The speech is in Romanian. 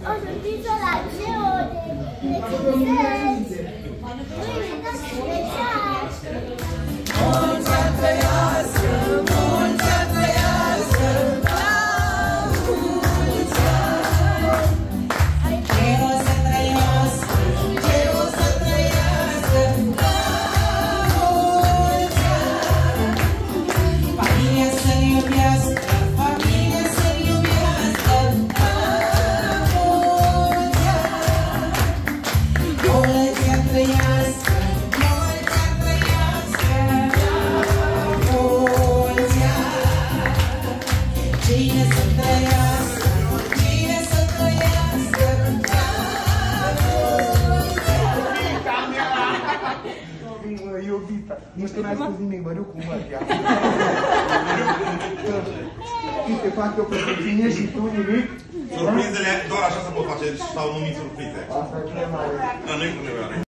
O să fiți la ce ore? De cințeți? Mâine dați de ceas! Mulți ani trăiască, mulți ani trăiască, la mulți ani! Ce o să trăiască, ce o să trăiască, la mulți ani! Familia să-l iubească, familia să-l iubească, la mulți ani! Mulți ani trăiască, mulți ani trăiască, la mulți ani! Cine să trăiască, cine să trăiască, la mulți ani! Iubita, nici tu n-ai spus nimic, măriu cu măria. Știi, te fac eu pentru tine și tu nimic? Surprizele doar așa se pot face, sau numit surprize. Asta e cel mai... Nu, nu-i